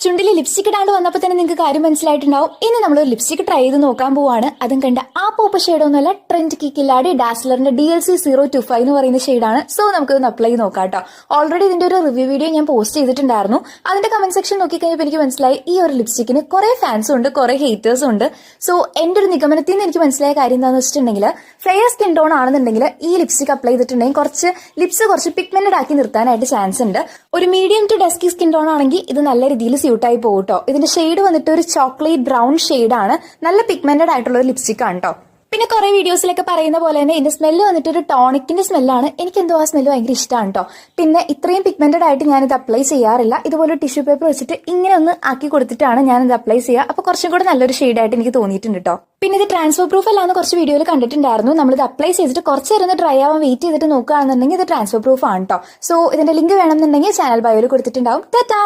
ചുണ്ടിൽ ലിപ്സ്റ്റിക് ഇടാണ്ട് വന്നപ്പോൾ തന്നെ നിങ്ങൾക്ക് കാര്യം മനസ്സിലായിട്ടുണ്ടാവും. ഇനി നമ്മൾ ഒരു ലിപ്സ്റ്റിക് ട്രൈ ചെയ്ത് നോക്കാൻ പോവാണ്. അതും കണ്ട ആ പോപ്പ് ഷെയ്ഡൊന്നുമല്ല, ട്രെൻഡ് കിക്കില്ലാടി ഡാസ്ലറിന്റെ DLC 025 എന്ന് പറയുന്ന ഷെയ്ഡാണ്. സോ നമുക്കൊന്ന് അപ്ലൈ ചെയ്ത് നോക്കാം കേട്ടോ. ഓൾറെഡി ഇതിന്റെ ഒരു റിവ്യൂ വീഡിയോ ഞാൻ പോസ്റ്റ് ചെയ്തിട്ടുണ്ടായിരുന്നു. അതിന്റെ കമന്റ് സെക്ഷൻ നോക്കിക്കഴിഞ്ഞപ്പോൾ എനിക്ക് മനസ്സിലായി ഈ ഒരു ലിപ്സ്റ്റിക്കിന് കുറെ ഫാൻസും ഉണ്ട്, കുറെ ഹേറ്റേഴ്സും ഉണ്ട്. സോ എന്റെ ഒരു നിഗമനത്തിൽ നിന്ന് എനിക്ക് മനസ്സിലായ കാര്യം എന്താണെന്ന് വെച്ചിട്ടുണ്ടെങ്കിൽ, ഫെയർ സ്കിൻ ടോൺ ആണെന്നുണ്ടെങ്കിൽ ഈ ലിപ്സ്റ്റിക് അപ്ലൈ ചെയ്തിട്ടുണ്ടെങ്കിൽ കുറച്ച് ലിപ്സ് കുറച്ച് പിഗ്മെന്റഡ് ആക്കി നിർത്താനായിട്ട് ചാൻസ് ഉണ്ട്. ഒരു medium to dusky skin tone ആണെങ്കിൽ ഇത് നല്ല രീതിയിൽ സ്യൂട്ടായി പോകും കേട്ടോ. ഇതിന്റെ ഷെയ്ഡ് വന്നിട്ട് ഒരു ചോക്ലേറ്റ് ബ്രൗൺ ഷെയ്ഡാണ്. നല്ല പിഗ്മെന്റഡ് ആയിട്ടുള്ള ഒരു ലിപ്സ്റ്റിക് ആണ് കേട്ടോ. പിന്നെ കുറെ വീഡിയോസിലൊക്കെ പറയുന്ന പോലെ തന്നെ ഇതിന്റെ സ്മെല്ല് വന്നിട്ട് ഒരു ടോണിക്കിന്റെ സ്മെല്ലാണ്. എനിക്ക് എന്തോ ആ സ്മെല്ല് ഭയങ്കര ഇഷ്ടമാണ് കേട്ടോ. പിന്നെ ഇത്രയും പിഗ്മെന്റഡ് ആയിട്ട് ഞാനിത് അപ്ലൈ ചെയ്യാറില്ല. ഇതുപോലെ ടിഷ്യൂ പേപ്പർ വെച്ചിട്ട് ഇങ്ങനെ ഒന്ന് ആക്കി കൊടുത്തിട്ടാണ് ഞാനിത് അപ്ലൈ ചെയ്യുക. അപ്പൊ കുറച്ചും കൂടെ നല്ലൊരു ഷെയ്ഡായിട്ട് എനിക്ക് തോന്നിയിട്ടുണ്ട് കേട്ടോ. പിന്നെ ഇത് ട്രാൻസ്ഫർ പ്രൂഫ് അല്ലാന്ന് കുറച്ച് വീഡിയോയിൽ കണ്ടിട്ടുണ്ടായിരുന്നു. നമ്മളിത് അപ്ലൈ ചെയ്തിട്ട് കുറച്ച് നേരം ഡ്രൈ ആവാൻ വെയിറ്റ് ചെയ്തിട്ട് നോക്കുകയാണെന്നുണ്ടെങ്കിൽ ഇത് ട്രാൻസ്ഫർ പ്രൂഫ് ആണ് കേട്ടോ. സോ ഇതിന്റെ ലിങ്ക് വേണമെന്നുണ്ടെങ്കിൽ ചാനൽ ബയോയിൽ കൊടുത്തിട്ടുണ്ടാവും. ടാറ്റാ.